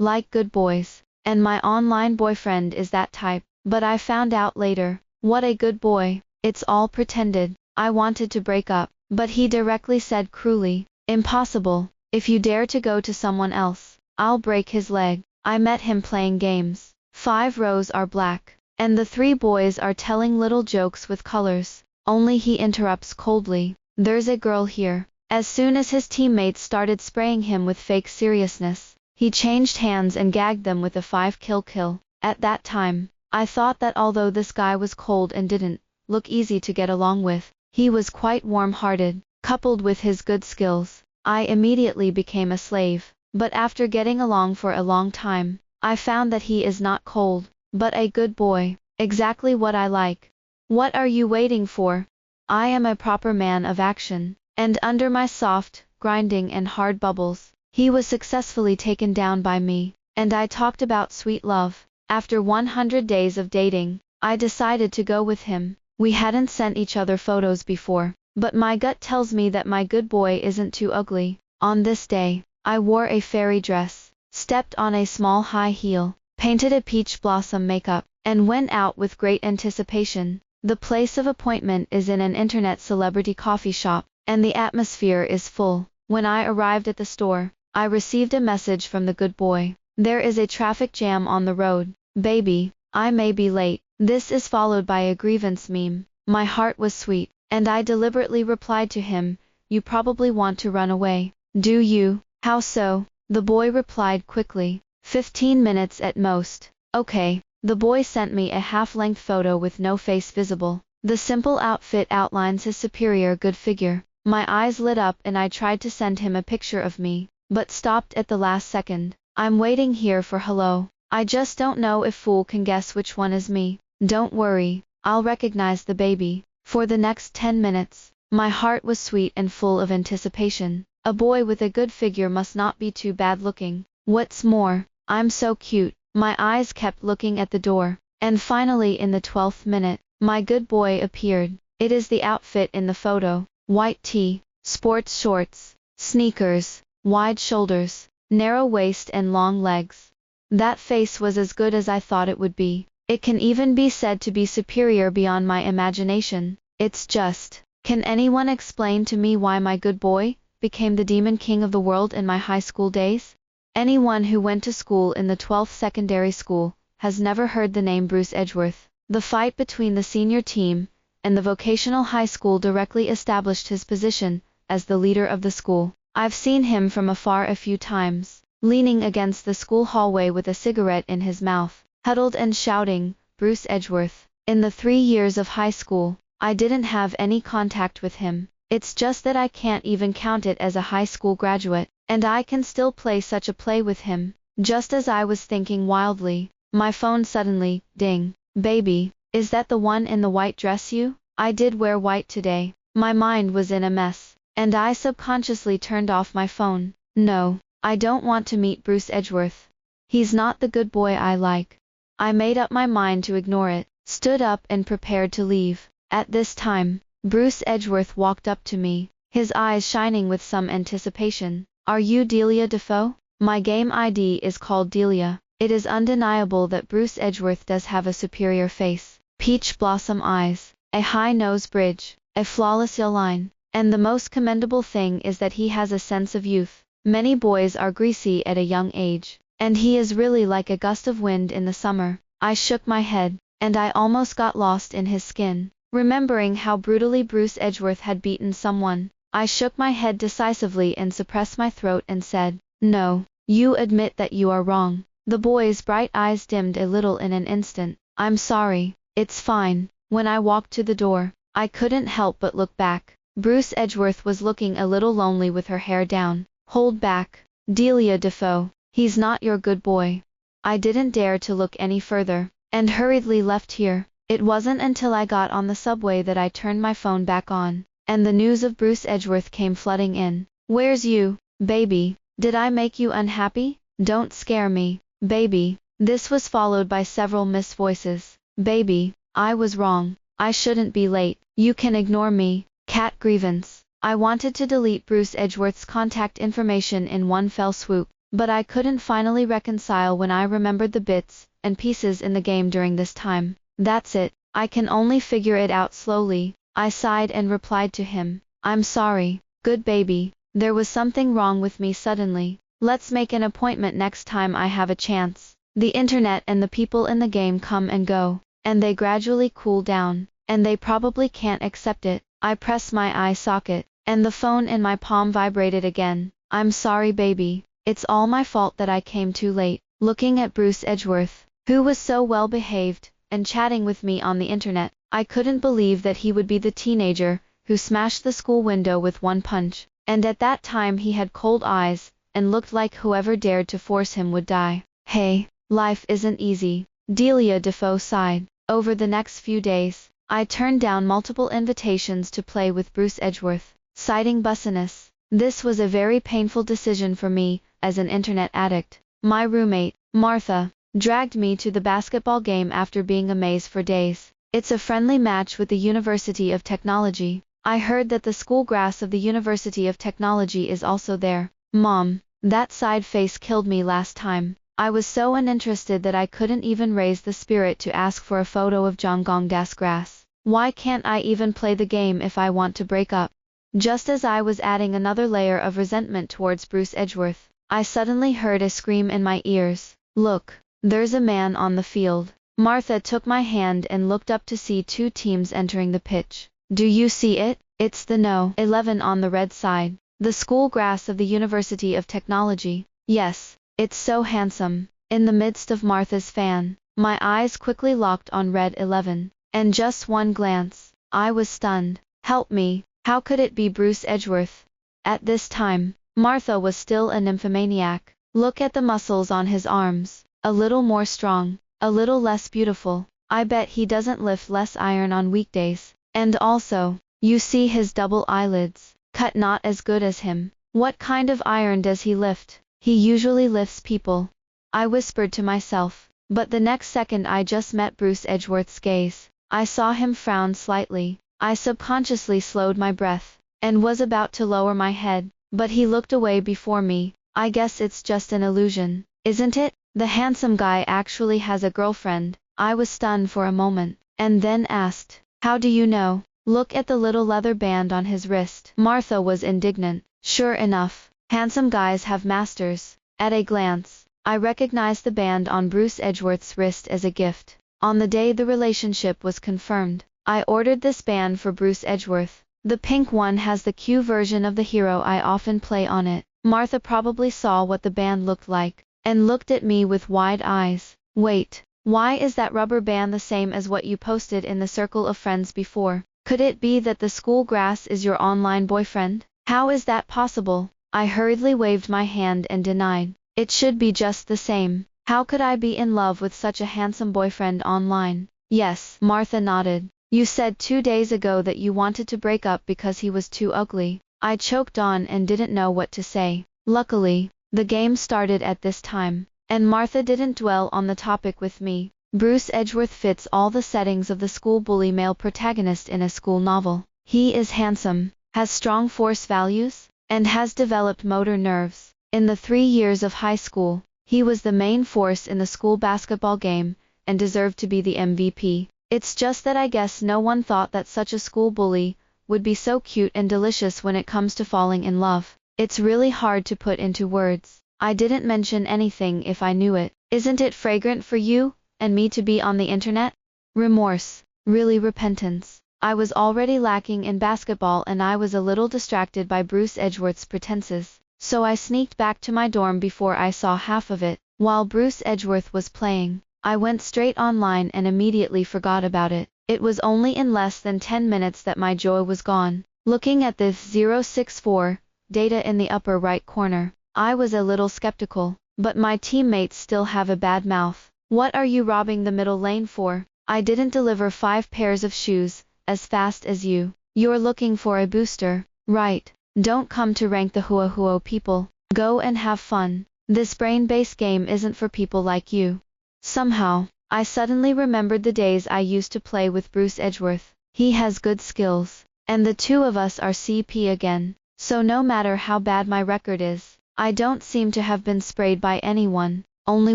like good boys. And my online boyfriend is that type. But I found out later, what a good boy. It's all pretended. I wanted to break up, but he directly said cruelly, impossible. If you dare to go to someone else, I'll break his leg. I met him playing games. 5 rows are black, and the 3 boys are telling little jokes with colors. Only he interrupts coldly, there's a girl here. As soon as his teammates started spraying him with fake seriousness, he changed hands and gagged them with a 5 kill. At that time, I thought that although this guy was cold and didn't look easy to get along with, he was quite warm-hearted. Coupled with his good skills, I immediately became a slave. But after getting along for a long time, I found that he is not cold, but a good boy. Exactly what I like. What are you waiting for? I am a proper man of action. And under my soft, grinding and hard bubbles, he was successfully taken down by me. And I talked about sweet love. After 100 days of dating, I decided to go with him. We hadn't sent each other photos before, but my gut tells me that my good boy isn't too ugly. On this day, I wore a fairy dress, stepped on a small high heel, painted a peach blossom makeup, and went out with great anticipation. The place of appointment is in an internet celebrity coffee shop, and the atmosphere is full. When I arrived at the store, I received a message from the good boy. There is a traffic jam on the road. Baby, I may be late. This is followed by a grievance meme. My heart was sweet, and I deliberately replied to him, you probably want to run away. Do you? How so? The boy replied quickly. 15 minutes at most. Okay. The boy sent me a half-length photo with no face visible. The simple outfit outlines his superior good figure. My eyes lit up and I tried to send him a picture of me, but stopped at the last second. I'm waiting here for hello. I just don't know if fool can guess which one is me. Don't worry, I'll recognize the baby. For the next 10 minutes, my heart was sweet and full of anticipation. A boy with a good figure must not be too bad looking. What's more, I'm so cute. My eyes kept looking at the door, and finally in the 12th minute, my good boy appeared. It is the outfit in the photo. White tee, sports shorts, sneakers, wide shoulders, narrow waist and long legs. That face was as good as I thought it would be. It can even be said to be superior beyond my imagination. It's just, can anyone explain to me why my good boy became the demon king of the world in my high school days? Anyone who went to school in the 12th secondary school has never heard the name Bruce Edgeworth. The fight between the senior team and the vocational high school directly established his position as the leader of the school. I've seen him from afar a few times, leaning against the school hallway with a cigarette in his mouth, huddled and shouting, Bruce Edgeworth. In the 3 years of high school, I didn't have any contact with him. It's just that I can't even count it as a high school graduate, and I can still play such a play with him. Just as I was thinking wildly, my phone suddenly, ding. Baby, is that the one in the white dress you? I did wear white today. My mind was in a mess, and I subconsciously turned off my phone. No, I don't want to meet Bruce Edgeworth. He's not the good boy I like. I made up my mind to ignore it, stood up and prepared to leave. At this time, Bruce Edgeworth walked up to me, his eyes shining with some anticipation. Are you Delia Defoe? My game ID is called Delia. It is undeniable that Bruce Edgeworth does have a superior face, peach blossom eyes, a high nose bridge, a flawless jawline, and the most commendable thing is that he has a sense of youth. Many boys are greasy at a young age, and he is really like a gust of wind in the summer. I shook my head, and I almost got lost in his skin. Remembering how brutally Bruce Edgeworth had beaten someone, I shook my head decisively and suppressed my throat and said, no, you admit that you are wrong. The boy's bright eyes dimmed a little in an instant. I'm sorry, it's fine. When I walked to the door, I couldn't help but look back. Bruce Edgeworth was looking a little lonely with her hair down. Hold back, Delia Defoe, he's not your good boy. I didn't dare to look any further, and hurriedly left here. It wasn't until I got on the subway that I turned my phone back on, and the news of Bruce Edgeworth came flooding in. Where's you, baby? Did I make you unhappy? Don't scare me, baby. This was followed by several missed voices. Baby, I was wrong. I shouldn't be late. You can ignore me. Cat grievance. I wanted to delete Bruce Edgeworth's contact information in one fell swoop, but I couldn't finally reconcile when I remembered the bits and pieces in the game during this time. That's it, I can only figure it out slowly. I sighed and replied to him, I'm sorry, good baby, there was something wrong with me suddenly. Let's make an appointment next time I have a chance. The internet and the people in the game come and go, and they gradually cool down, and they probably can't accept it. I pressed my eye socket, and the phone in my palm vibrated again. I'm sorry baby, it's all my fault that I came too late. Looking at Bruce Edgeworth, who was so well behaved, and chatting with me on the internet, I couldn't believe that he would be the teenager who smashed the school window with one punch, and at that time he had cold eyes, and looked like whoever dared to force him would die. Hey, life isn't easy, Delia Defoe sighed. Over the next few days, I turned down multiple invitations to play with Bruce Edgeworth, citing bussiness. This was a very painful decision for me, as an internet addict. My roommate, Martha, dragged me to the basketball game after being a maze for days. It's a friendly match with the University of Technology. I heard that the school grass of the University of Technology is also there. Mom, that side face killed me last time. I was so uninterested that I couldn't even raise the spirit to ask for a photo of Jonggongda's grass. Why can't I even play the game if I want to break up? Just as I was adding another layer of resentment towards Bruce Edgeworth, I suddenly heard a scream in my ears. Look, there's a man on the field. Martha took my hand and looked up to see two teams entering the pitch. Do you see it? It's the No. 11 on the red side, the school grass of the University of Technology. Yes, it's so handsome. In the midst of Martha's fan, my eyes quickly locked on red 11, and just one glance, I was stunned. Help me, how could it be Bruce Edgeworth? At this time, Martha was still a nymphomaniac. Look at the muscles on his arms, a little more strong, a little less beautiful. I bet he doesn't lift less iron on weekdays. And also, you see his double eyelids, cut not as good as him. What kind of iron does he lift? He usually lifts people. I whispered to myself, but the next second I just met Bruce Edgeworth's gaze. I saw him frown slightly. I subconsciously slowed my breath, and was about to lower my head, but he looked away before me. I guess it's just an illusion, isn't it? The handsome guy actually has a girlfriend. I was stunned for a moment, and then asked, how do you know? Look at the little leather band on his wrist. Martha was indignant. Sure enough, handsome guys have masters. At a glance, I recognized the band on Bruce Edgeworth's wrist as a gift. On the day the relationship was confirmed, I ordered this band for Bruce Edgeworth. The pink one has the Q version of the hero I often play on it. Martha probably saw what the band looked like, and looked at me with wide eyes. Wait, why is that rubber band the same as what you posted in the circle of friends before? Could it be that the school grass is your online boyfriend? How is that possible? I hurriedly waved my hand and denied. It should be just the same. How could I be in love with such a handsome boyfriend online? Yes, Martha nodded. You said 2 days ago that you wanted to break up because he was too ugly. I choked on and didn't know what to say. Luckily, the game started at this time, and Martha didn't dwell on the topic with me. Bruce Edgeworth fits all the settings of the school bully male protagonist in a school novel. He is handsome, has strong force values, and has developed motor nerves. In the 3 years of high school, he was the main force in the school basketball game, and deserved to be the MVP. It's just that I guess no one thought that such a school bully would be so cute and delicious when it comes to falling in love. It's really hard to put into words. I didn't mention anything if I knew it. Isn't it fragrant for you and me to be on the internet? Remorse, really repentance. I was already lacking in basketball and I was a little distracted by Bruce Edgeworth's pretenses, so I sneaked back to my dorm before I saw half of it. While Bruce Edgeworth was playing, I went straight online and immediately forgot about it. It was only in less than 10 minutes that my joy was gone. Looking at this 064 data in the upper right corner, I was a little skeptical, but my teammates still have a bad mouth. What are you robbing the middle lane for? I didn't deliver 5 pairs of shoes as fast as you. You're looking for a booster, right? Don't come to rank the Huo people. Go and have fun. This brain-based game isn't for people like you. Somehow, I suddenly remembered the days I used to play with Bruce Edgeworth. He has good skills, and the two of us are CP again. So no matter how bad my record is, I don't seem to have been sprayed by anyone, only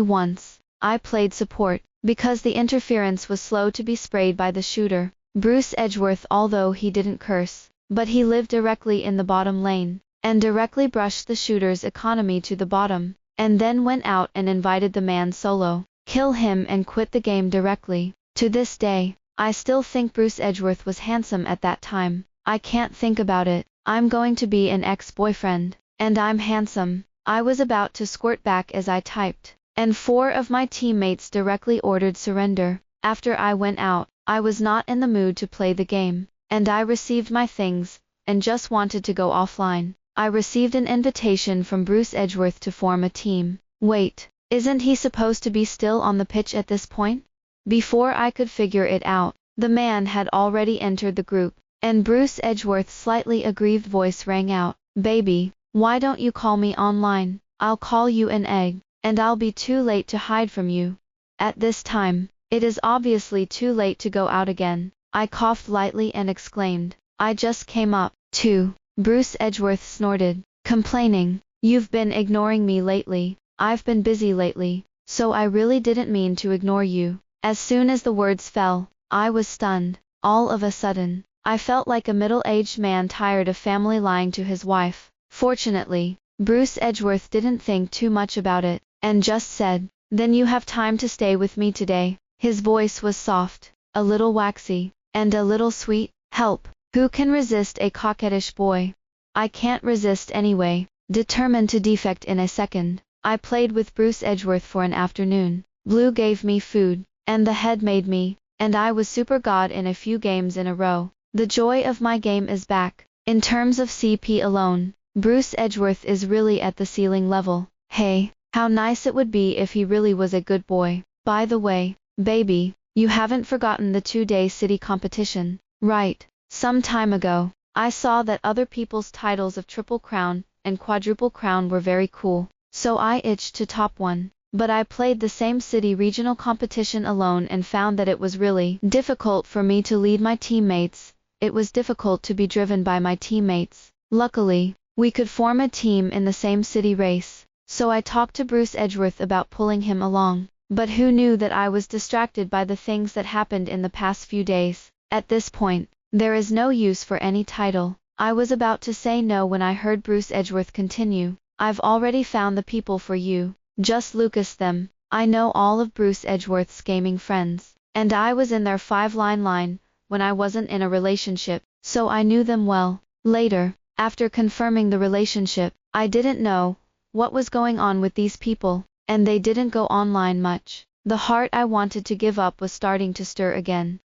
once. I played support, because the interference was slow to be sprayed by the shooter, Bruce Edgeworth, although he didn't curse, but he lived directly in the bottom lane, and directly brushed the shooter's economy to the bottom, and then went out and invited the man solo, kill him and quit the game directly. To this day, I still think Bruce Edgeworth was handsome at that time. I can't think about it. I'm going to be an ex-boyfriend, and I'm handsome. I was about to squirt back as I typed, and 4 of my teammates directly ordered surrender. After I went out, I was not in the mood to play the game, and I received my things, and just wanted to go offline. I received an invitation from Bruce Edgeworth to form a team. Wait, isn't he supposed to be still on the pitch at this point? Before I could figure it out, the man had already entered the group, and Bruce Edgeworth's slightly aggrieved voice rang out, "Baby, why don't you call me online? I'll call you an egg, and I'll be too late to hide from you." At this time, it is obviously too late to go out again. I coughed lightly and exclaimed, "I just came up, too." Bruce Edgeworth snorted, complaining, "You've been ignoring me lately. I've been busy lately, so I really didn't mean to ignore you." As soon as the words fell, I was stunned. All of a sudden, I felt like a middle-aged man tired of family lying to his wife. Fortunately, Bruce Edgeworth didn't think too much about it, and just said, "Then you have time to stay with me today." His voice was soft, a little waxy, and a little sweet. Help! Who can resist a coquettish boy? I can't resist anyway. Determined to defect in a second, I played with Bruce Edgeworth for an afternoon. Blue gave me food, and the head made me, and I was super god in a few games in a row. The joy of my game is back. In terms of CP alone, Bruce Edgeworth is really at the ceiling level. Hey, how nice it would be if he really was a good boy. By the way, baby, you haven't forgotten the 2-day city competition, right? Some time ago, I saw that other people's titles of Triple Crown and Quadruple Crown were very cool, so I itched to top one. But I played the same city regional competition alone and found that it was really difficult for me to lead my teammates. It was difficult to be driven by my teammates. Luckily, we could form a team in the same city race, so I talked to Bruce Edgeworth about pulling him along. But who knew that I was distracted by the things that happened in the past few days? At this point, there is no use for any title. I was about to say no when I heard Bruce Edgeworth continue, "I've already found the people for you. Just Lucas them." I know all of Bruce Edgeworth's gaming friends, and I was in their 5-line when I wasn't in a relationship, so I knew them well. Later, after confirming the relationship, I didn't know what was going on with these people, and they didn't go online much. The heart I wanted to give up was starting to stir again.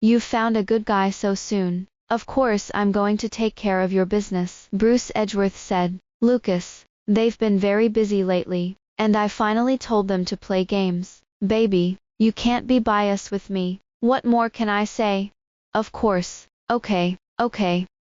"You've found a good guy so soon. Of course I'm going to take care of your business," Bruce Edgeworth said. "Lucas, they've been very busy lately, and I finally told them to play games. Baby, you can't be biased with me. What more can I say?" "Of course. Okay,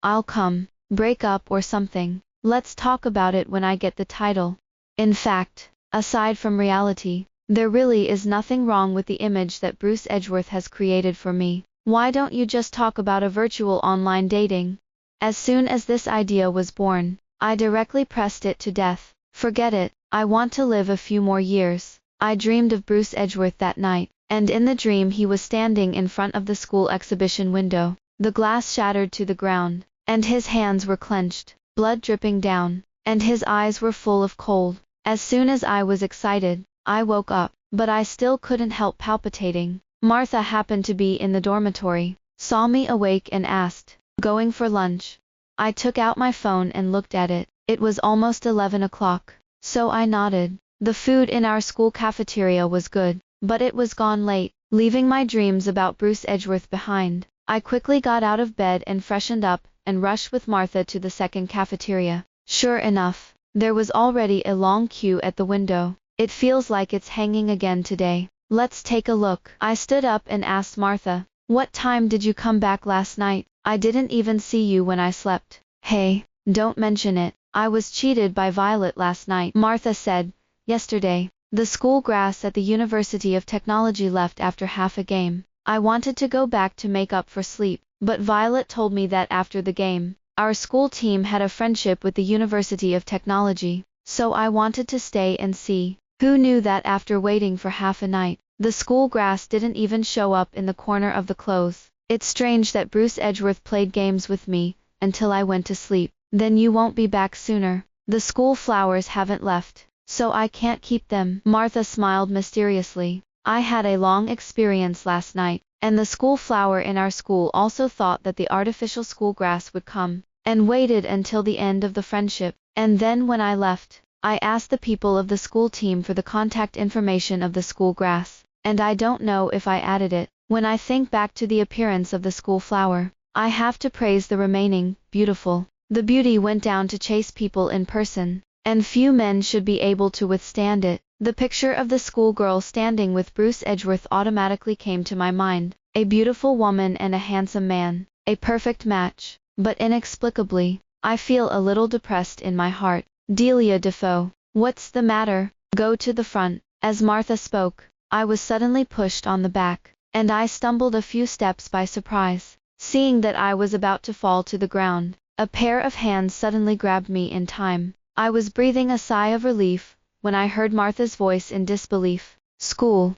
I'll come. Break up or something. Let's talk about it when I get the title." In fact, aside from reality, there really is nothing wrong with the image that Bruce Edgeworth has created for me. Why don't you just talk about a virtual online dating? As soon as this idea was born, I directly pressed it to death. Forget it, I want to live a few more years. I dreamed of Bruce Edgeworth that night, and in the dream he was standing in front of the school exhibition window. The glass shattered to the ground, and his hands were clenched, blood dripping down, and his eyes were full of cold. As soon as I was excited, I woke up, but I still couldn't help palpitating. Martha happened to be in the dormitory, saw me awake and asked, "Going for lunch?" I took out my phone and looked at it. It was almost 11 o'clock, so I nodded. The food in our school cafeteria was good, but it was gone late, leaving my dreams about Bruce Edgeworth behind. I quickly got out of bed and freshened up, and rushed with Martha to the second cafeteria. Sure enough, there was already a long queue at the window. It feels like it's hanging again today. Let's take a look. I stood up and asked Martha, "What time did you come back last night? I didn't even see you when I slept." "Hey, don't mention it. I was cheated by Violet last night," Martha said. "Yesterday, the school grass at the University of Technology left after half a game. I wanted to go back to make up for sleep, but Violet told me that after the game, our school team had a friendship with the University of Technology, so I wanted to stay and see. Who knew that after waiting for half a night, the school grass didn't even show up in the corner of the clothes. It's strange that Bruce Edgeworth played games with me until I went to sleep. Then you won't be back sooner. The school flowers haven't left, so I can't keep them. Martha smiled mysteriously. I had a long experience last night, and the school flower in our school also thought that the artificial school grass would come, and waited until the end of the friendship. And then when I left, I asked the people of the school team for the contact information of the school grass, and I don't know if I added it. When I think back to the appearance of the school flower, I have to praise the remaining, beautiful. The beauty went down to chase people in person, and few men should be able to withstand it. The picture of the schoolgirl standing with Bruce Edgeworth automatically came to my mind. A beautiful woman and a handsome man, a perfect match. But inexplicably, I feel a little depressed in my heart. Delia Defoe, what's the matter? Go to the front. As Martha spoke, I was suddenly pushed on the back, and I stumbled a few steps by surprise. Seeing that I was about to fall to the ground, a pair of hands suddenly grabbed me in time. I was breathing a sigh of relief when I heard Martha's voice in disbelief. School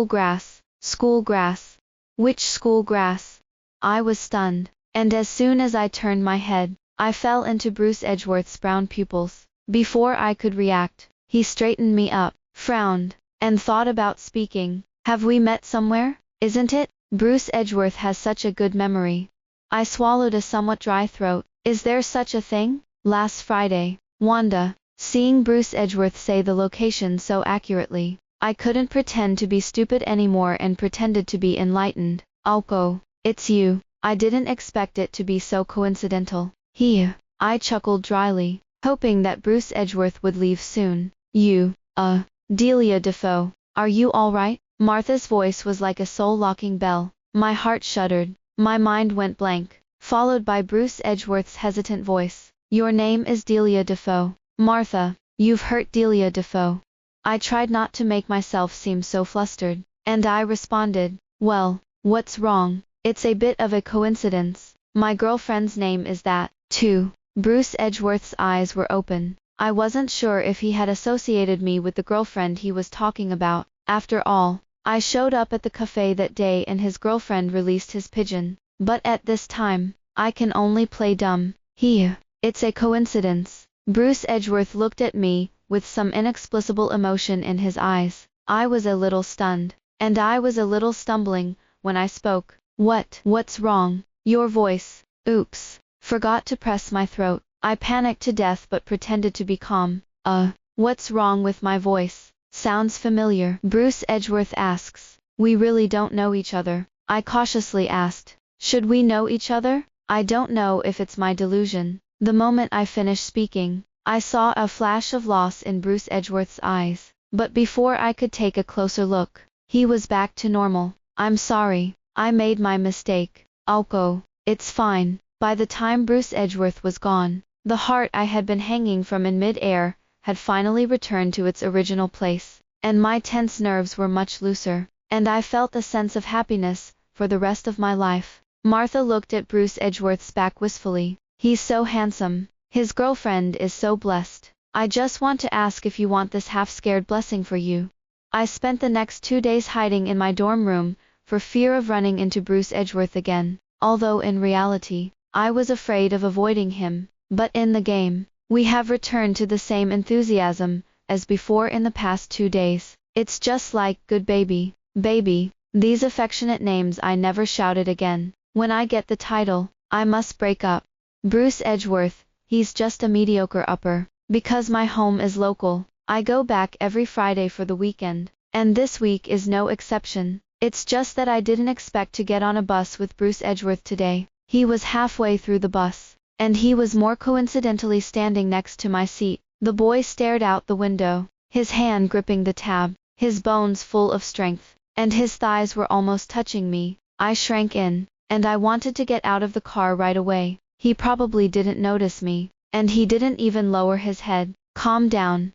grass, school grass. Which school grass? I was stunned, and as soon as I turned my head, I fell into Bruce Edgeworth's brown pupils. Before I could react, he straightened me up, frowned, and thought about speaking. Have we met somewhere? Isn't it? Bruce Edgeworth has such a good memory. I swallowed a somewhat dry throat. Is there such a thing? Last Friday, Wanda. Seeing Bruce Edgeworth say the location so accurately, I couldn't pretend to be stupid anymore and pretended to be enlightened. Alko, it's you. I didn't expect it to be so coincidental. I chuckled dryly, hoping that Bruce Edgeworth would leave soon. Delia Defoe, are you all right? Martha's voice was like a soul-locking bell. My heart shuddered, my mind went blank, followed by Bruce Edgeworth's hesitant voice. Your name is Delia Defoe. Martha, you've hurt Delia Defoe. I tried not to make myself seem so flustered, and I responded, well, what's wrong? It's a bit of a coincidence. My girlfriend's name is that, too. Bruce Edgeworth's eyes were open. I wasn't sure if he had associated me with the girlfriend he was talking about. After all, I showed up at the cafe that day and his girlfriend released his pigeon. But at this time, I can only play dumb. It's a coincidence. Bruce Edgeworth looked at me, with some inexplicable emotion in his eyes. I was a little stunned, and I was a little stumbling when I spoke. What's wrong? Your voice. Oops. Forgot to press my throat. I panicked to death but pretended to be calm. What's wrong with my voice? Sounds familiar. Bruce Edgeworth asks. We really don't know each other. I cautiously asked. Should we know each other? I don't know if it's my delusion. The moment I finished speaking, I saw a flash of loss in Bruce Edgeworth's eyes. But before I could take a closer look, he was back to normal. I'm sorry. I made my mistake. Alko, it's fine. By the time Bruce Edgeworth was gone, the heart I had been hanging from in mid-air had finally returned to its original place, and my tense nerves were much looser, and I felt a sense of happiness for the rest of my life. Martha looked at Bruce Edgeworth's back wistfully. He's so handsome. His girlfriend is so blessed. I just want to ask if you want this half-scared blessing for you. I spent the next 2 days hiding in my dorm room for fear of running into Bruce Edgeworth again, although in reality, I was afraid of avoiding him. But in the game, we have returned to the same enthusiasm as before in the past 2 days. It's just like good baby, these affectionate names I never shouted again. When I get the title, I must break up. Bruce Edgeworth, he's just a mediocre upper. Because my home is local, I go back every Friday for the weekend, and this week is no exception. It's just that I didn't expect to get on a bus with Bruce Edgeworth today. He was halfway through the bus, and he was more coincidentally standing next to my seat. The boy stared out the window, his hand gripping the tab, his bones full of strength, and his thighs were almost touching me. I shrank in, and I wanted to get out of the car right away. He probably didn't notice me, and he didn't even lower his head. Calm down,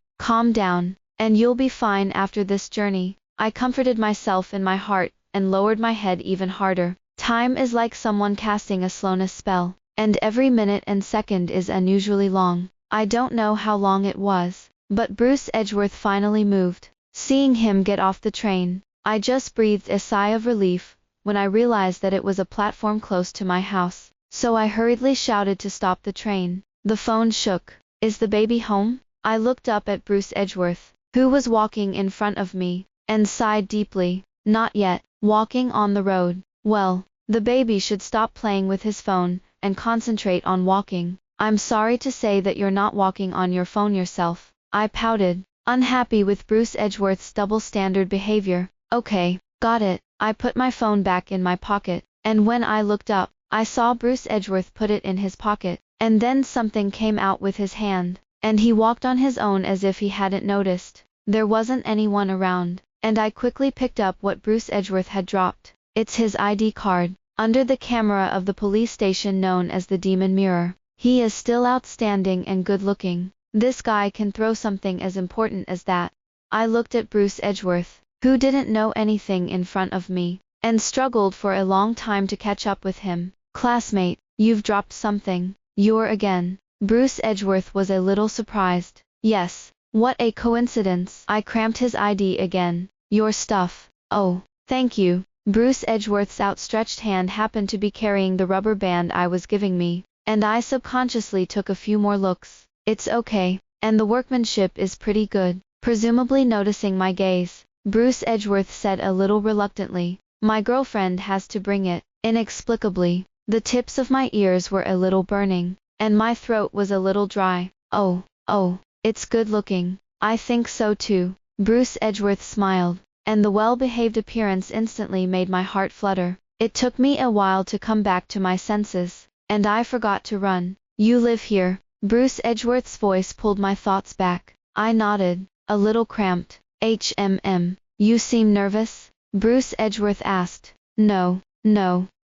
and you'll be fine after this journey. I comforted myself in my heart, and lowered my head even harder. Time is like someone casting a slowness spell, and every minute and second is unusually long. I don't know how long it was, but Bruce Edgeworth finally moved. Seeing him get off the train, I just breathed a sigh of relief when I realized that it was a platform close to my house. So I hurriedly shouted to stop the train. The phone shook. "Is the baby home?" I looked up at Bruce Edgeworth, who was walking in front of me, and sighed deeply. "Not yet." Walking on the road. Well, the baby should stop playing with his phone and concentrate on walking. "I'm sorry to say that you're not walking on your phone yourself," I pouted, unhappy with Bruce Edgeworth's double-standard behavior. "Okay, got it." I put my phone back in my pocket, and when I looked up, I saw Bruce Edgeworth put it in his pocket, and then something came out with his hand, and he walked on his own as if he hadn't noticed. There wasn't anyone around, and I quickly picked up what Bruce Edgeworth had dropped. It's his ID card, under the camera of the police station known as the Demon Mirror. He is still outstanding and good-looking. This guy can throw something as important as that. I looked at Bruce Edgeworth, who didn't know anything in front of me, and struggled for a long time to catch up with him. "Classmate, you've dropped something." "You're again." Bruce Edgeworth was a little surprised. "Yes, what a coincidence." I cramped his ID again. "Your stuff." "Oh, thank you." Bruce Edgeworth's outstretched hand happened to be carrying the rubber band I was giving me, and I subconsciously took a few more looks. "It's okay, and the workmanship is pretty good." Presumably noticing my gaze, Bruce Edgeworth said a little reluctantly, "My girlfriend has to bring it." Inexplicably, the tips of my ears were a little burning, and my throat was a little dry. Oh, it's good looking." "I think so too." Bruce Edgeworth smiled, and the well-behaved appearance instantly made my heart flutter. It took me a while to come back to my senses, and I forgot to run. "You live here?" Bruce Edgeworth's voice pulled my thoughts back. I nodded, a little cramped. You seem nervous?" Bruce Edgeworth asked. No,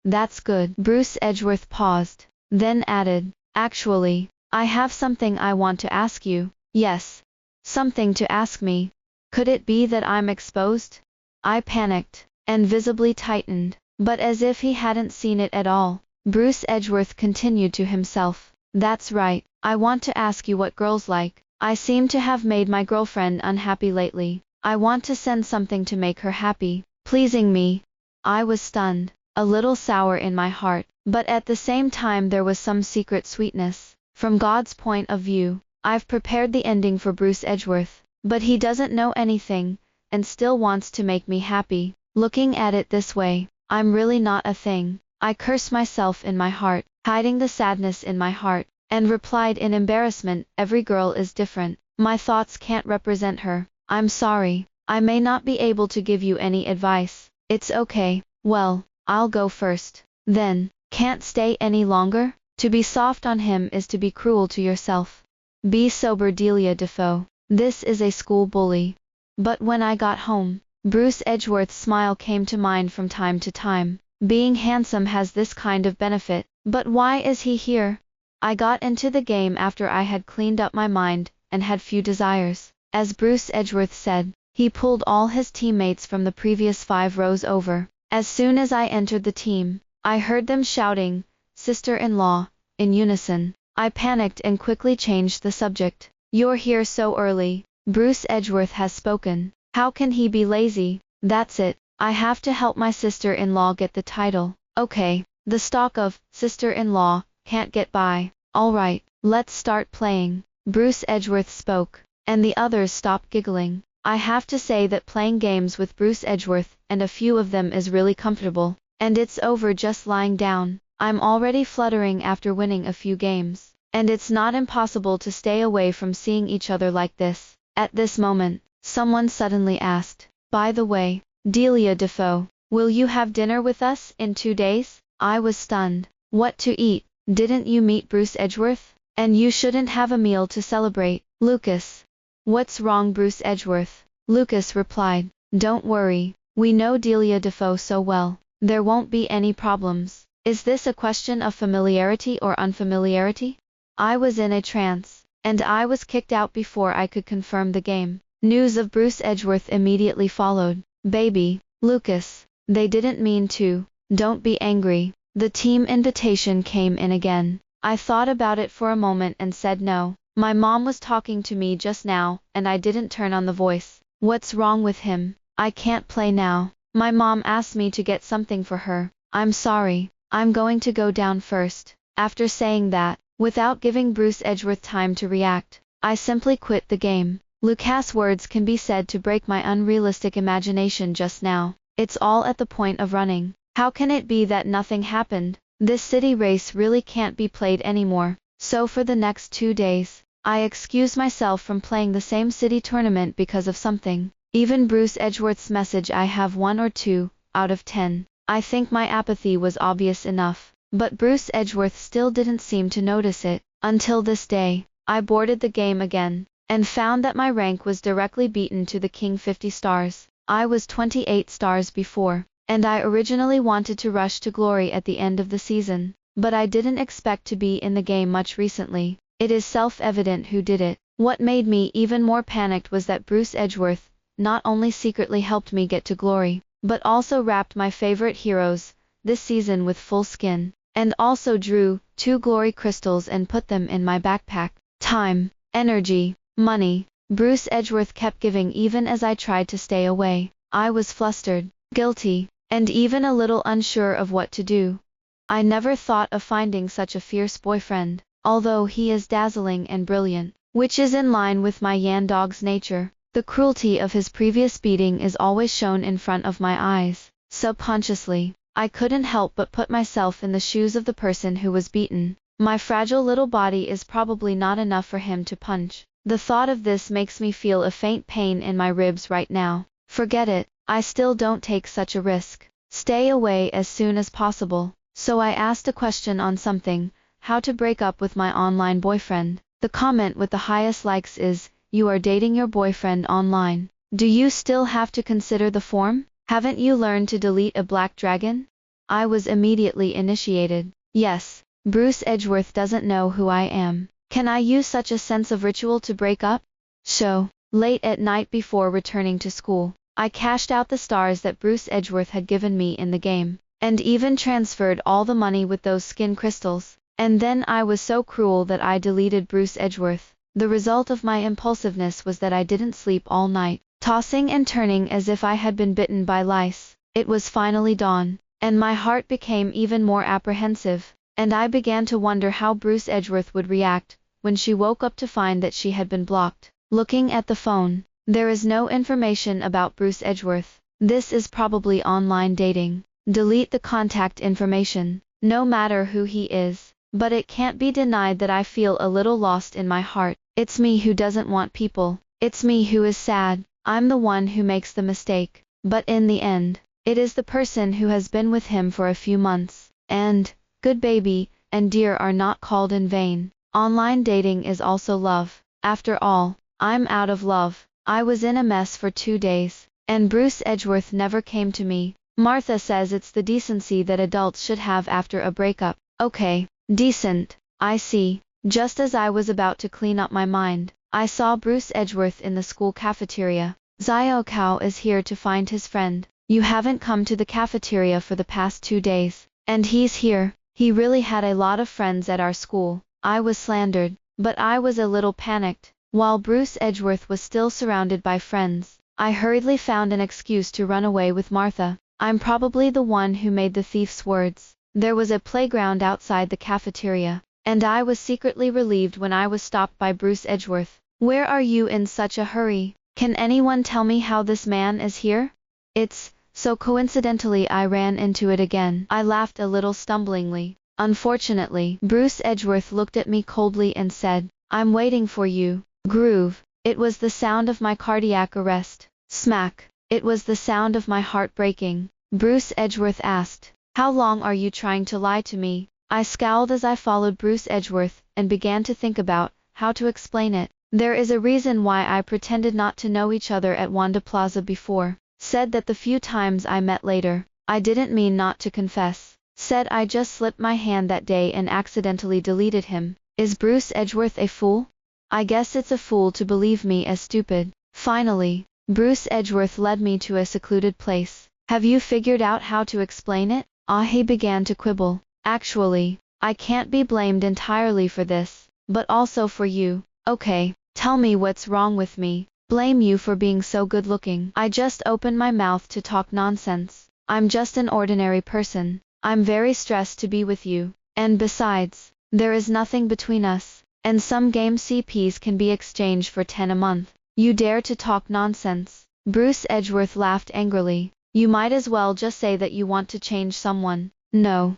that's good." Bruce Edgeworth paused, then added, "Actually, I have something I want to ask you." "Yes, something to ask me. Could it be that I'm exposed?" I panicked, and visibly tightened, but as if he hadn't seen it at all, Bruce Edgeworth continued to himself. "That's right, I want to ask you what girls like. I seem to have made my girlfriend unhappy lately. I want to send something to make her happy." Pleasing me. I was stunned, a little sour in my heart, but at the same time there was some secret sweetness. From God's point of view, I've prepared the ending for Bruce Edgeworth, but he doesn't know anything, and still wants to make me happy. Looking at it this way, I'm really not a thing. I cursed myself in my heart, hiding the sadness in my heart, and replied in embarrassment, "Every girl is different. My thoughts can't represent her. I'm sorry. I may not be able to give you any advice." "It's okay." "Well, I'll go first." "Then, can't stay any longer?" To be soft on him is to be cruel to yourself. Be sober, Delia Defoe. This is a school bully. But when I got home, Bruce Edgeworth's smile came to mind from time to time. Being handsome has this kind of benefit. But why is he here? I got into the game after I had cleaned up my mind, and had few desires. As Bruce Edgeworth said, he pulled all his teammates from the previous 5 rows over. As soon as I entered the team, I heard them shouting, "Sister-in-law," in unison. I panicked and quickly changed the subject. "You're here so early. Bruce Edgeworth has spoken. How can he be lazy?" "That's it. I have to help my sister-in-law get the title." "Okay, the stock of sister-in-law can't get by." "All right, let's start playing." Bruce Edgeworth spoke, and the others stopped giggling. I have to say that playing games with Bruce Edgeworth, and a few of them, is really comfortable, and it's over just lying down. I'm already fluttering after winning a few games, and it's not impossible to stay away from seeing each other like this. At this moment, someone suddenly asked, "By the way, Delia Defoe, will you have dinner with us in 2 days?" I was stunned. What to eat? Didn't you meet Bruce Edgeworth? And you shouldn't have a meal to celebrate. Lucas. What's wrong, Bruce Edgeworth? Lucas replied, "Don't worry, we know Delia Defoe so well. There won't be any problems." Is this a question of familiarity or unfamiliarity? I was in a trance, and I was kicked out before I could confirm the game. News of Bruce Edgeworth immediately followed. "Baby, Lucas, they didn't mean to. Don't be angry." The team invitation came in again. I thought about it for a moment and said no. My mom was talking to me just now, and I didn't turn on the voice. What's wrong with him? I can't play now. My mom asked me to get something for her. I'm sorry. I'm going to go down first. After saying that, without giving Bruce Edgeworth time to react, I simply quit the game. Lucas' words can be said to break my unrealistic imagination just now. It's all at the point of running. How can it be that nothing happened? This city race really can't be played anymore. So for the next 2 days, I excused myself from playing the same city tournament because of something. Even Bruce Edgeworth's message I have 1 or 2 out of 10. I think my apathy was obvious enough. But Bruce Edgeworth still didn't seem to notice it. Until this day, I boarded the game again, and found that my rank was directly beaten to the king 50 stars. I was 28 stars before, and I originally wanted to rush to glory at the end of the season. But I didn't expect to be in the game much recently. It is self-evident who did it. What made me even more panicked was that Bruce Edgeworth not only secretly helped me get to glory, but also wrapped my favorite heroes this season with full skin, and also drew 2 glory crystals and put them in my backpack. Time, energy, money. Bruce Edgeworth kept giving even as I tried to stay away. I was flustered, guilty, and even a little unsure of what to do. I never thought of finding such a fierce boyfriend, although he is dazzling and brilliant, which is in line with my Yan dog's nature. The cruelty of his previous beating is always shown in front of my eyes. Subconsciously, I couldn't help but put myself in the shoes of the person who was beaten. My fragile little body is probably not enough for him to punch. The thought of this makes me feel a faint pain in my ribs right now. Forget it, I still don't take such a risk. Stay away as soon as possible. So I asked a question on something, how to break up with my online boyfriend. The comment with the highest likes is, you are dating your boyfriend online. Do you still have to consider the form? Haven't you learned to delete a black dragon? I was immediately initiated. Yes, Bruce Edgeworth doesn't know who I am. Can I use such a sense of ritual to break up? So, late at night before returning to school, I cashed out the stars that Bruce Edgeworth had given me in the game, and even transferred all the money with those skin crystals. And then I was so cruel that I deleted Bruce Edgeworth. The result of my impulsiveness was that I didn't sleep all night, tossing and turning as if I had been bitten by lice. It was finally dawn, and my heart became even more apprehensive, and I began to wonder how Bruce Edgeworth would react when she woke up to find that she had been blocked. Looking at the phone, there is no information about Bruce Edgeworth. This is probably online dating. Delete the contact information, no matter who he is. But it can't be denied that I feel a little lost in my heart. It's me who doesn't want people. It's me who is sad. I'm the one who makes the mistake. But in the end, it is the person who has been with him for a few months. And, good baby, and dear are not called in vain. Online dating is also love. After all, I'm out of love. I was in a mess for 2 days, and Bruce Edgeworth never came to me. Martha says it's the decency that adults should have after a breakup. Okay, decent, I see. Just as I was about to clean up my mind, I saw Bruce Edgeworth in the school cafeteria. Xiao Cao is here to find his friend. You haven't come to the cafeteria for the past 2 days, and he's here. He really had a lot of friends at our school. I was slandered, but I was a little panicked. While Bruce Edgeworth was still surrounded by friends, I hurriedly found an excuse to run away with Martha. I'm probably the one who made the thief's words. There was a playground outside the cafeteria, and I was secretly relieved when I was stopped by Bruce Edgeworth. Where are you in such a hurry? Can anyone tell me how this man is here? It's so coincidentally I ran into it again. I laughed a little stumblingly. Unfortunately, Bruce Edgeworth looked at me coldly and said, I'm waiting for you. Groove. It was the sound of my cardiac arrest. Smack. It was the sound of my heart breaking. Bruce Edgeworth asked, how long are you trying to lie to me? I scowled as I followed Bruce Edgeworth, and began to think about how to explain it. There is a reason why I pretended not to know each other at Wanda Plaza before. Said that the few times I met later, I didn't mean not to confess. Said I just slipped my hand that day and accidentally deleted him. Is Bruce Edgeworth a fool? I guess it's a fool to believe me as stupid. Finally, Bruce Edgeworth led me to a secluded place. Have you figured out how to explain it? He began to quibble. Actually, I can't be blamed entirely for this, but also for you. Okay, tell me what's wrong with me. Blame you for being so good looking. I just opened my mouth to talk nonsense. I'm just an ordinary person. I'm very stressed to be with you. And besides, there is nothing between us. And some game CPs can be exchanged for 10 a month. You dare to talk nonsense? Bruce Edgeworth laughed angrily. You might as well just say that you want to change someone. No,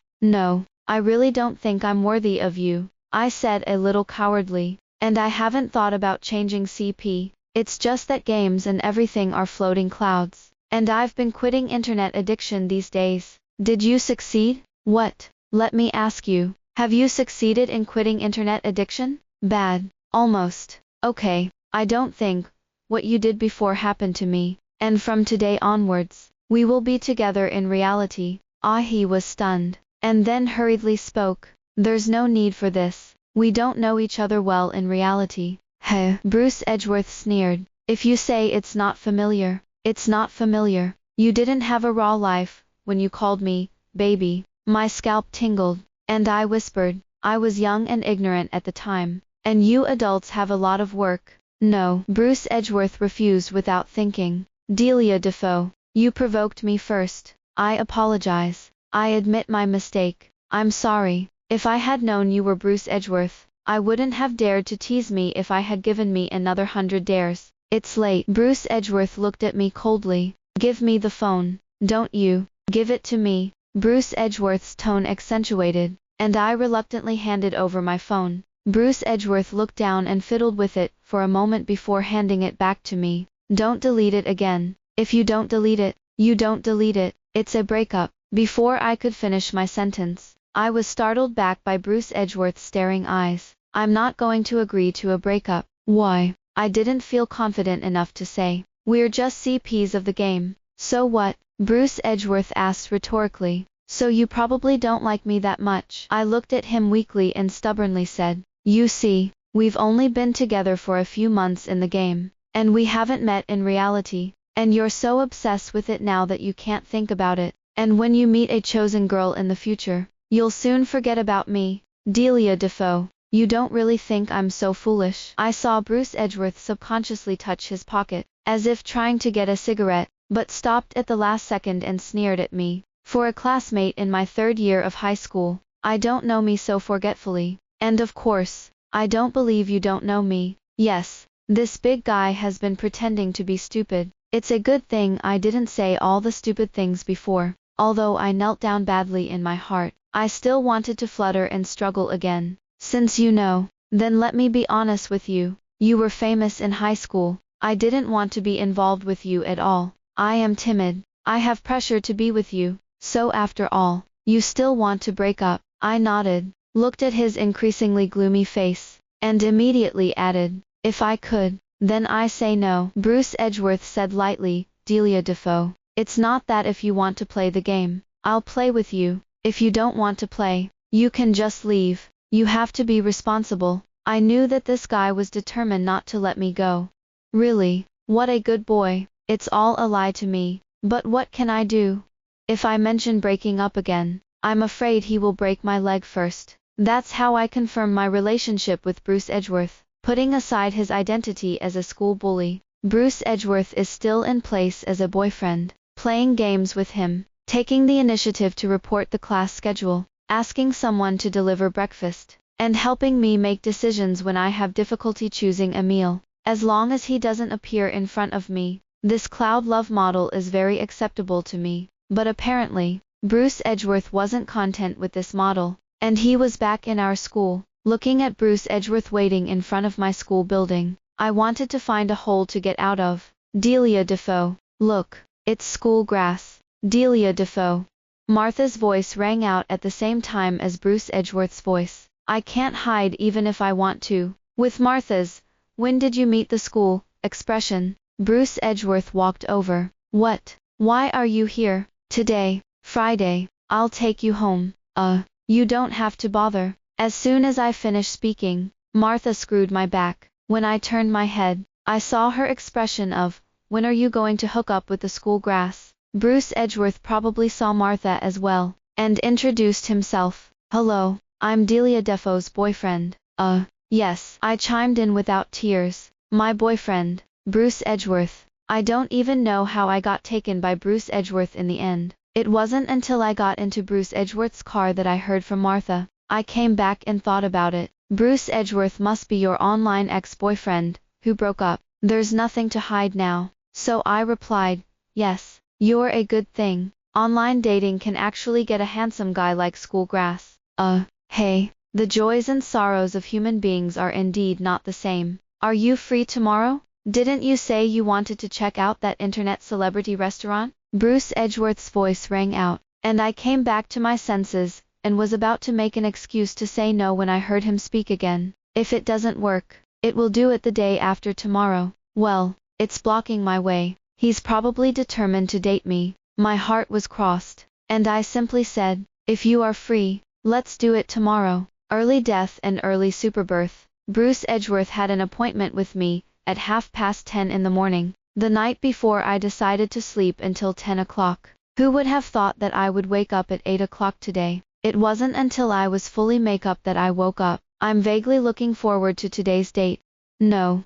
I really don't think I'm worthy of you, I said a little cowardly. And I haven't thought about changing CP. It's just that games and everything are floating clouds. And I've been quitting internet addiction these days. Did you succeed? What? Let me ask you. Have you succeeded in quitting internet addiction? Bad. Almost. Okay. I don't think what you did before happened to me. And from today onwards, we will be together in reality. He was stunned. And then hurriedly spoke. There's no need for this. We don't know each other well in reality. Heh. Bruce Edgeworth sneered. If you say it's not familiar, it's not familiar. You didn't have a raw life when you called me baby. My scalp tingled, and I whispered. I was young and ignorant at the time. And you adults have a lot of work. No, Bruce Edgeworth refused without thinking. Delia Defoe, you provoked me first. I apologize. I admit my mistake. I'm sorry. If I had known you were Bruce Edgeworth, I wouldn't have dared to tease me if I had given me another 100 dares. It's late. Bruce Edgeworth looked at me coldly. Give me the phone. Don't you? Give it to me. Bruce Edgeworth's tone accentuated, and I reluctantly handed over my phone. Bruce Edgeworth looked down and fiddled with it for a moment before handing it back to me. Don't delete it again. If you don't delete it, you don't delete it. It's a breakup. Before I could finish my sentence, I was startled back by Bruce Edgeworth's staring eyes. I'm not going to agree to a breakup. Why? I didn't feel confident enough to say. We're just CPs of the game. So what? Bruce Edgeworth asked rhetorically. So you probably don't like me that much. I looked at him weakly and stubbornly said, you see, we've only been together for a few months in the game, and we haven't met in reality, and you're so obsessed with it now that you can't think about it, and when you meet a chosen girl in the future, you'll soon forget about me. Delia Defoe, you don't really think I'm so foolish? I saw Bruce Edgeworth subconsciously touch his pocket, as if trying to get a cigarette, but stopped at the last second and sneered at me. For a classmate in my 3rd year of high school, I don't know me so forgetfully. And of course, I don't believe you don't know me. Yes, this big guy has been pretending to be stupid. It's a good thing I didn't say all the stupid things before. Although I knelt down badly in my heart, I still wanted to flutter and struggle again. Since you know, then let me be honest with you. You were famous in high school. I didn't want to be involved with you at all. I am timid. I have pressure to be with you. So after all, you still want to break up? I nodded, looked at his increasingly gloomy face, and immediately added, if I could, then I say no. Bruce Edgeworth said lightly, Delia Defoe, it's not that if you want to play the game, I'll play with you. If you don't want to play, you can just leave. You have to be responsible. I knew that this guy was determined not to let me go. Really, what a good boy. It's all a lie to me. But what can I do? If I mention breaking up again, I'm afraid he will break my leg first. That's how I confirm my relationship with Bruce Edgeworth, putting aside his identity as a school bully. Bruce Edgeworth is still in place as a boyfriend, playing games with him, taking the initiative to report the class schedule, asking someone to deliver breakfast, and helping me make decisions when I have difficulty choosing a meal. As long as he doesn't appear in front of me, this cloud love model is very acceptable to me. But apparently, Bruce Edgeworth wasn't content with this model, and he was back in our school. Looking at Bruce Edgeworth waiting in front of my school building, I wanted to find a hole to get out of. Delia Defoe, look, it's school grass. Delia Defoe. Martha's voice rang out at the same time as Bruce Edgeworth's voice. I can't hide even if I want to. With Martha's, when did you meet the school, expression, Bruce Edgeworth walked over. What? Why are you here? Today, Friday, I'll take you home. You don't have to bother. As soon as I finished speaking, Martha screwed my back. When I turned my head, I saw her expression of, when are you going to hook up with the school grass? Bruce Edgeworth probably saw Martha as well, and introduced himself. Hello, I'm Delia Defoe's boyfriend. Yes, I chimed in without tears. My boyfriend, Bruce Edgeworth. I don't even know how I got taken by Bruce Edgeworth in the end. It wasn't until I got into Bruce Edgeworth's car that I heard from Martha. I came back and thought about it. Bruce Edgeworth must be your online ex-boyfriend, who broke up. There's nothing to hide now. So I replied, yes, you're a good thing. Online dating can actually get a handsome guy like Schoolgrass. Hey, the joys and sorrows of human beings are indeed not the same. Are you free tomorrow? Didn't you say you wanted to check out that internet celebrity restaurant? Bruce Edgeworth's voice rang out, and I came back to my senses, and was about to make an excuse to say no when I heard him speak again. If it doesn't work, it will do it the day after tomorrow. Well, it's blocking my way. He's probably determined to date me. My heart was crossed, and I simply said, if you are free, let's do it tomorrow. Early death and early superbirth. Bruce Edgeworth had an appointment with me at 10:30 in the morning. The night before I decided to sleep until 10 o'clock. Who would have thought that I would wake up at 8 o'clock today? It wasn't until I was fully make up that I woke up. I'm vaguely looking forward to today's date. No,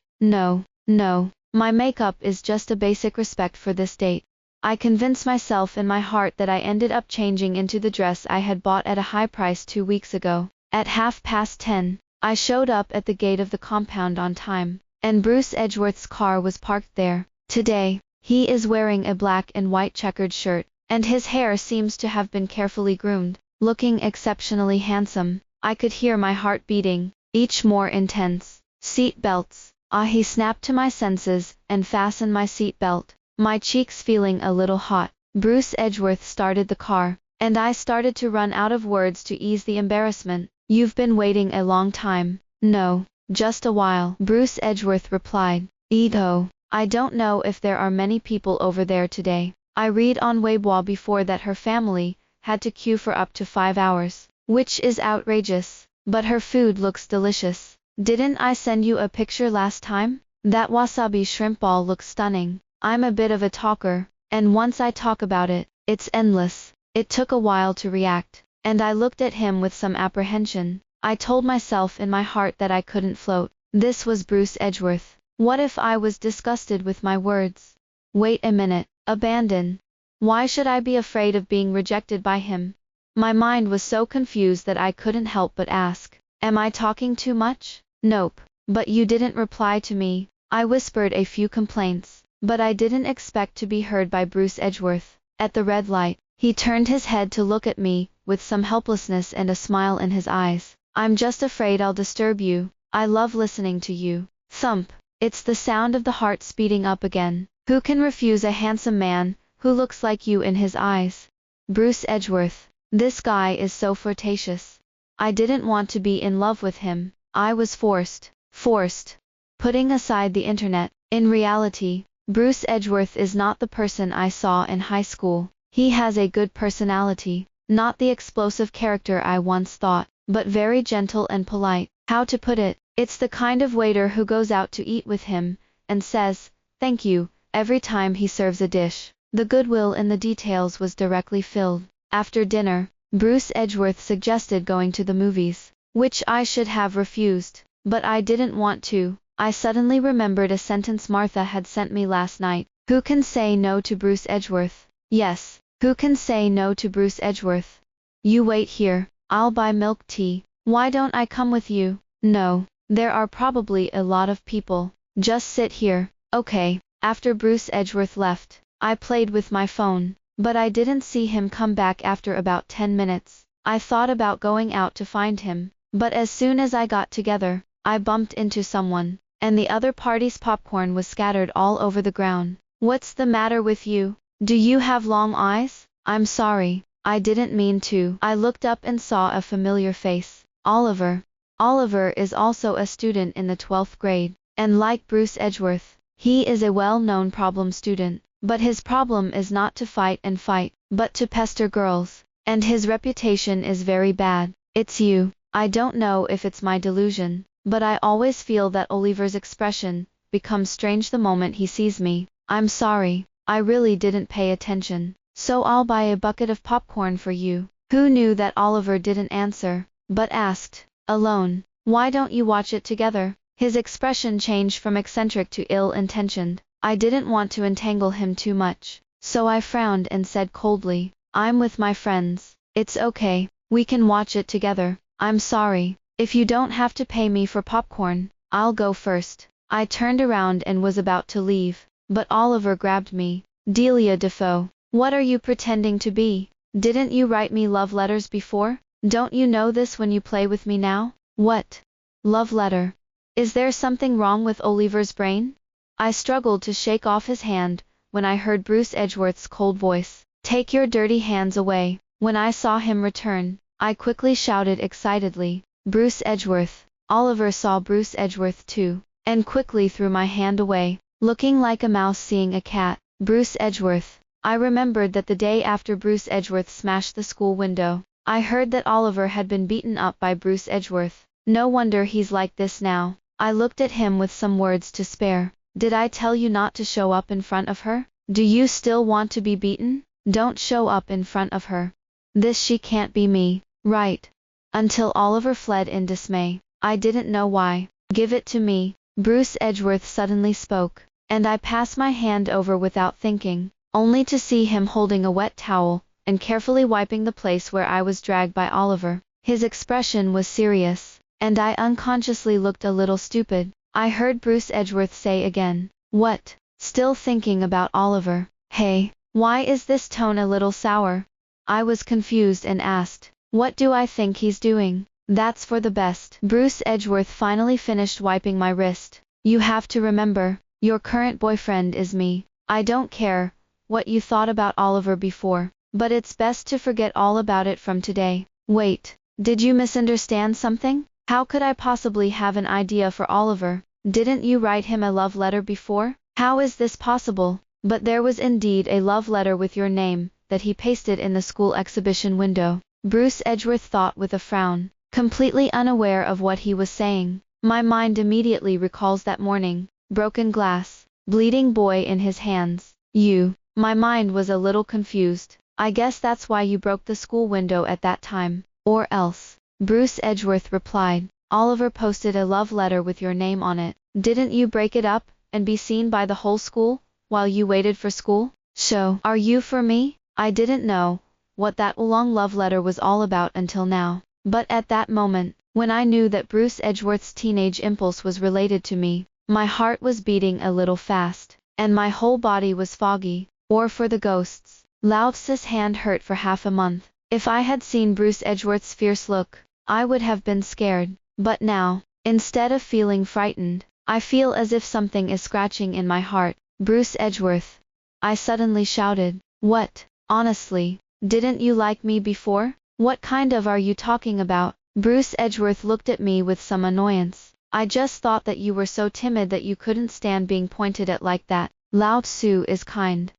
my makeup is just a basic respect for this date. I convinced myself in my heart that I ended up changing into the dress I had bought at a high price 2 weeks ago. At 10:30, I showed up at the gate of the compound on time, and Bruce Edgeworth's car was parked there. Today, he is wearing a black and white checkered shirt, and his hair seems to have been carefully groomed, looking exceptionally handsome. I could hear my heart beating, each more intense. Seat belts. He snapped to my senses and fastened my seat belt, my cheeks feeling a little hot. Bruce Edgeworth started the car, and I started to run out of words to ease the embarrassment. You've been waiting a long time. No, just a while, Bruce Edgeworth replied. I don't know if there are many people over there today. I read on Weibo before that her family had to queue for up to 5 hours, which is outrageous, but her food looks delicious. Didn't I send you a picture last time? That wasabi shrimp ball looks stunning. I'm a bit of a talker, and once I talk about it, it's endless. It took a while to react, and I looked at him with some apprehension. I told myself in my heart that I couldn't float. This was Bruce Edgeworth. What if I was disgusted with my words? Wait a minute. Abandon. Why should I be afraid of being rejected by him? My mind was so confused that I couldn't help but ask, am I talking too much? Nope. But you didn't reply to me. I whispered a few complaints, but I didn't expect to be heard by Bruce Edgeworth. At the red light, he turned his head to look at me, with some helplessness and a smile in his eyes. I'm just afraid I'll disturb you. I love listening to you. Thump. It's the sound of the heart speeding up again. Who can refuse a handsome man who looks like you in his eyes? Bruce Edgeworth. This guy is so flirtatious. I didn't want to be in love with him. I was forced. Putting aside the internet, in reality, Bruce Edgeworth is not the person I saw in high school. He has a good personality, not the explosive character I once thought, but very gentle and polite. How to put it? It's the kind of waiter who goes out to eat with him, and says, thank you, every time he serves a dish. The goodwill in the details was directly filled. After dinner, Bruce Edgeworth suggested going to the movies, which I should have refused, but I didn't want to. I suddenly remembered a sentence Martha had sent me last night. Who can say no to Bruce Edgeworth? Yes, who can say no to Bruce Edgeworth? You wait here, I'll buy milk tea. Why don't I come with you? No, there are probably a lot of people. Just sit here. Okay. After Bruce Edgeworth left, I played with my phone, but I didn't see him come back after about 10 minutes. I thought about going out to find him, but as soon as I got together, I bumped into someone, and the other party's popcorn was scattered all over the ground. What's the matter with you? Do you have long eyes? I'm sorry, I didn't mean to. I looked up and saw a familiar face. Oliver. Oliver is also a student in the 12th grade, and like Bruce Edgeworth, he is a well-known problem student. But his problem is not to fight, but to pester girls, and his reputation is very bad. It's you. I don't know if it's my delusion, but I always feel that Oliver's expression becomes strange the moment he sees me. I'm sorry, I really didn't pay attention, so I'll buy a bucket of popcorn for you. Who knew that Oliver didn't answer, but asked, alone, Why don't you watch it together? His expression changed from eccentric to ill-intentioned. I didn't want to entangle him too much, so I frowned and said coldly, I'm with my friends. It's okay, we can watch it together. I'm sorry, if you don't have to pay me for popcorn, I'll go first. I turned around and was about to leave, but Oliver grabbed me. Delia Defoe, what are you pretending to be? Didn't you write me love letters before? Don't you know this when you play with me now? What? Love letter? Is there something wrong with Oliver's brain? I struggled to shake off his hand when I heard Bruce Edgeworth's cold voice. Take your dirty hands away. When I saw him return, I quickly shouted excitedly, Bruce Edgeworth. Oliver saw Bruce Edgeworth too, and quickly threw my hand away, looking like a mouse seeing a cat. Bruce Edgeworth. I remembered that the day after Bruce Edgeworth smashed the school window, I heard that Oliver had been beaten up by Bruce Edgeworth. No wonder he's like this now. I looked at him with some words to spare. Did I tell you not to show up in front of her? Do you still want to be beaten? Don't show up in front of her. This she can't be me, right? Until Oliver fled in dismay. I didn't know why. Give it to me. Bruce Edgeworth suddenly spoke, and I passed my hand over without thinking, only to see him holding a wet towel and carefully wiping the place where I was dragged by Oliver. His expression was serious, and I unconsciously looked a little stupid. I heard Bruce Edgeworth say again, what? Still thinking about Oliver. Hey, why is this tone a little sour? I was confused and asked, what do I think he's doing? That's for the best. Bruce Edgeworth finally finished wiping my wrist. You have to remember, your current boyfriend is me. I don't care what you thought about Oliver before, but it's best to forget all about it from today. Wait, did you misunderstand something? How could I possibly have an idea for Oliver? Didn't you write him a love letter before? How is this possible? But there was indeed a love letter with your name, that he pasted in the school exhibition window. Bruce Edgeworth thought with a frown, completely unaware of what he was saying. My mind immediately recalls that morning, broken glass, bleeding boy in his hands. My mind was a little confused. I guess that's why you broke the school window at that time. Or else. Bruce Edgeworth replied, Oliver posted a love letter with your name on it. Didn't you break it up and be seen by the whole school while you waited for school? So, are you for me? I didn't know what that long love letter was all about until now. But at that moment, when I knew that Bruce Edgeworth's teenage impulse was related to me, my heart was beating a little fast, and my whole body was foggy. Or for the ghosts. Louth's hand hurt for half a month. If I had seen Bruce Edgeworth's fierce look, I would have been scared. But now, instead of feeling frightened, I feel as if something is scratching in my heart. Bruce Edgeworth. I suddenly shouted. What? Honestly, didn't you like me before? What kind of are you talking about? Bruce Edgeworth looked at me with some annoyance. I just thought that you were so timid that you couldn't stand being pointed at like that. Lao Tzu is kind,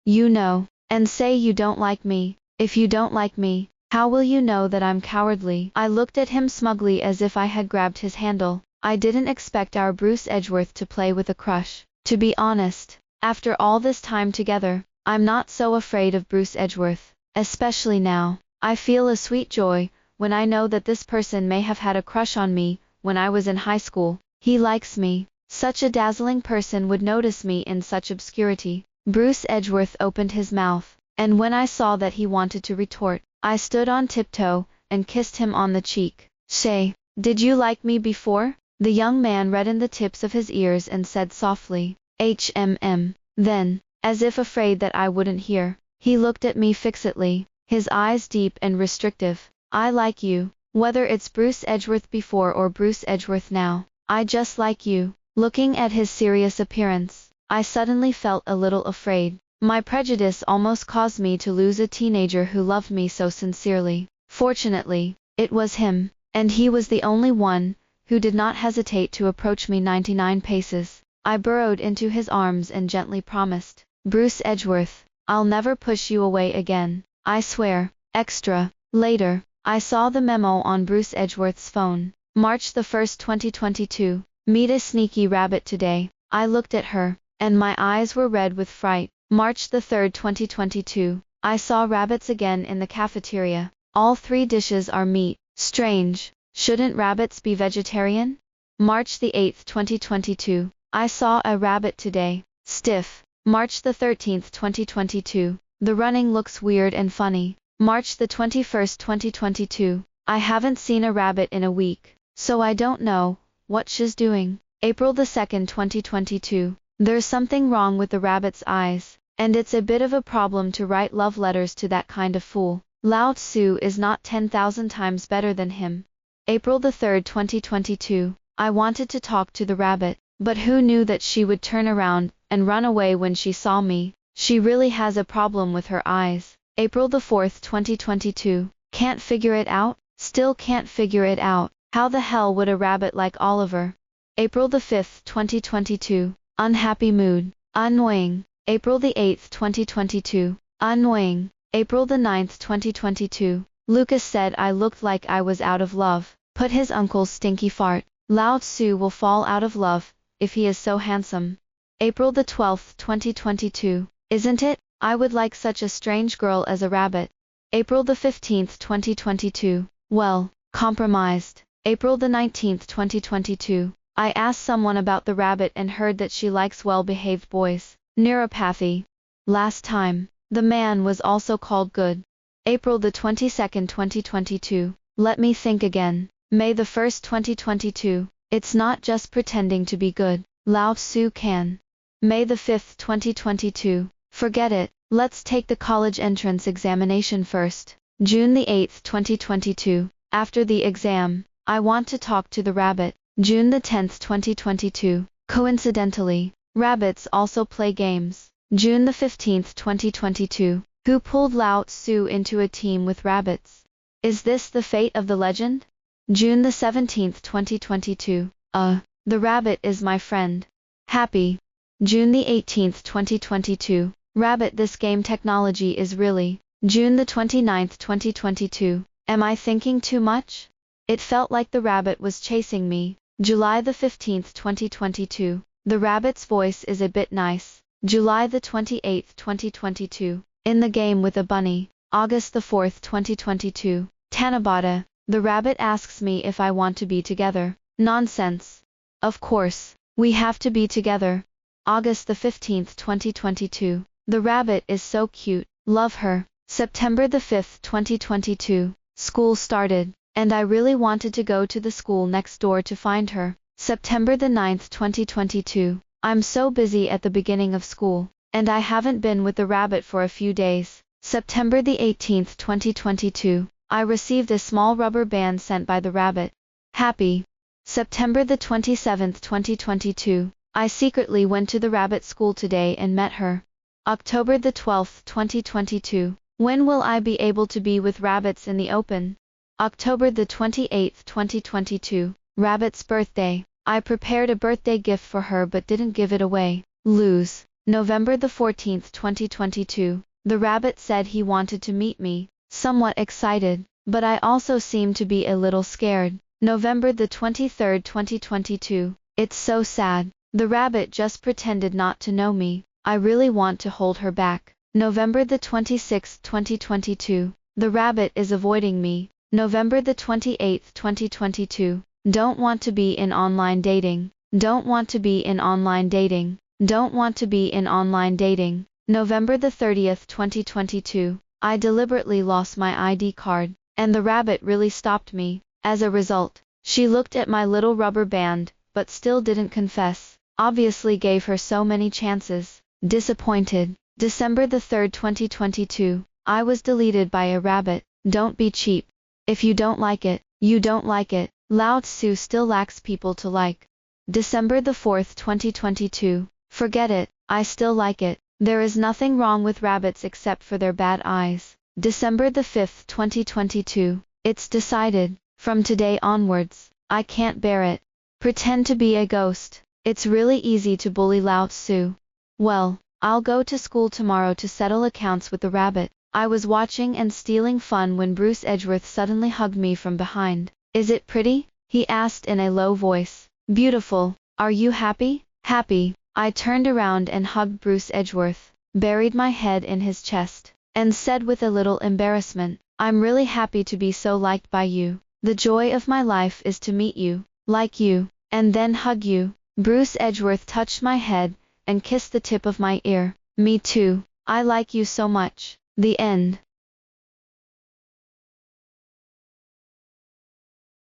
you know, and say you don't like me. If you don't like me, how will you know that I'm cowardly? I looked at him smugly as if I had grabbed his handle. I didn't expect our Bruce Edgeworth to play with a crush. To be honest, after all this time together, I'm not so afraid of Bruce Edgeworth, especially now. I feel a sweet joy when I know that this person may have had a crush on me when I was in high school. He likes me. Such a dazzling person would notice me in such obscurity. Bruce Edgeworth opened his mouth, and when I saw that he wanted to retort, I stood on tiptoe and kissed him on the cheek. Shay, did you like me before? The young man reddened the tips of his ears and said softly, Then, as if afraid that I wouldn't hear, he looked at me fixedly, his eyes deep and restrictive. I like you, whether it's Bruce Edgeworth before or Bruce Edgeworth now. I just like you. Looking at his serious appearance, I suddenly felt a little afraid. My prejudice almost caused me to lose a teenager who loved me so sincerely. Fortunately, it was him, and he was the only one who did not hesitate to approach me 99 paces. I burrowed into his arms and gently promised, Bruce Edgeworth, I'll never push you away again. I swear. Extra. Later, I saw the memo on Bruce Edgeworth's phone. March the 1st, 2022. Meet a sneaky rabbit today. I looked at her, and my eyes were red with fright. March the 3rd, 2022. I saw rabbits again in the cafeteria. All 3 dishes are meat. Strange. Shouldn't rabbits be vegetarian? March the 8th, 2022. I saw a rabbit today. Stiff. March the 13th, 2022. The running looks weird and funny. March the 21st, 2022. I haven't seen a rabbit in a week, so I don't know what she's doing. April the 2nd, 2022. There's something wrong with the rabbit's eyes, and it's a bit of a problem to write love letters to that kind of fool. Lao Tzu is not 10,000 times better than him. April the 3rd, 2022. I wanted to talk to the rabbit, but who knew that she would turn around and run away when she saw me? She really has a problem with her eyes. April the 4th, 2022. Can't figure it out? Still can't figure it out. How the hell would a rabbit like Oliver? April the 5th, 2022. Unhappy mood. Annoying. April the 8th, 2022. Annoying. April the 9th, 2022. Lucas said I looked like I was out of love. Put his uncle's stinky fart. Lao Tzu will fall out of love if he is so handsome. April the 12th, 2022. Isn't it? I would like such a strange girl as a rabbit. April the 15th, 2022. Well, compromised. April the 19th, 2022. I asked someone about the rabbit and heard that she likes well-behaved boys. Neuropathy. Last time. The man was also called good. April the 22nd, 2022. Let me think again. May the 1st, 2022. It's not just pretending to be good. Lao Tzu can. May the 5th, 2022. Forget it. Let's take the college entrance examination first. June the 8th, 2022. After the exam, I want to talk to the rabbit. June the 10th, 2022. Coincidentally, rabbits also play games. June the 15th, 2022. Who pulled Lao Tzu into a team with rabbits? Is this the fate of the legend? June the 17th, 2022. The rabbit is my friend. Happy. June the 18th, 2022. Rabbit, this game technology is really. June the 29th, 2022. Am I thinking too much? It felt like the rabbit was chasing me. July the 15th, 2022. The rabbit's voice is a bit nice. July the 28th, 2022. In the game with a bunny. August the 4th, 2022. Tanabata. The rabbit asks me if I want to be together. Nonsense. Of course, we have to be together. August the 15th, 2022. The rabbit is so cute. Love her. September the 5th, 2022. School started, and I really wanted to go to the school next door to find her. September the 9th, 2022. I'm so busy at the beginning of school, and I haven't been with the rabbit for a few days. September the 18th, 2022. I received a small rubber band sent by the rabbit. Happy. September the 27th, 2022. I secretly went to the rabbit school today and met her. October the 12th, 2022. When will I be able to be with rabbits in the open? October the 28th, 2022. Rabbit's birthday. I prepared a birthday gift for her but didn't give it away. Lose. November the 14th, 2022. The rabbit said he wanted to meet me. Somewhat excited, but I also seemed to be a little scared. November the 23rd, 2022. It's so sad. The rabbit just pretended not to know me. I really want to hold her back. November the 26th, 2022. The rabbit is avoiding me. November the 28th, 2022. Don't want to be in online dating. Don't want to be in online dating. Don't want to be in online dating. November the 30th, 2022. I deliberately lost my ID card, and the rabbit really stopped me. As a result, she looked at my little rubber band, but still didn't confess. Obviously gave her so many chances. Disappointed. December the 3rd, 2022. I was deleted by a rabbit. Don't be cheap. If you don't like it, you don't like it. Lao Tzu still lacks people to like. December the 4th, 2022. Forget it, I still like it. There is nothing wrong with rabbits except for their bad eyes. December the 5th, 2022. It's decided. From today onwards, I can't bear it. Pretend to be a ghost. It's really easy to bully Lao Tzu. Well, I'll go to school tomorrow to settle accounts with the rabbit. I was watching and stealing fun when Bruce Edgeworth suddenly hugged me from behind. Is it pretty? He asked in a low voice. Beautiful. Are you happy? Happy. I turned around and hugged Bruce Edgeworth, buried my head in his chest, and said with a little embarrassment, I'm really happy to be so liked by you. The joy of my life is to meet you, like you, and then hug you. Bruce Edgeworth touched my head and kissed the tip of my ear. Me too. I like you so much. The end.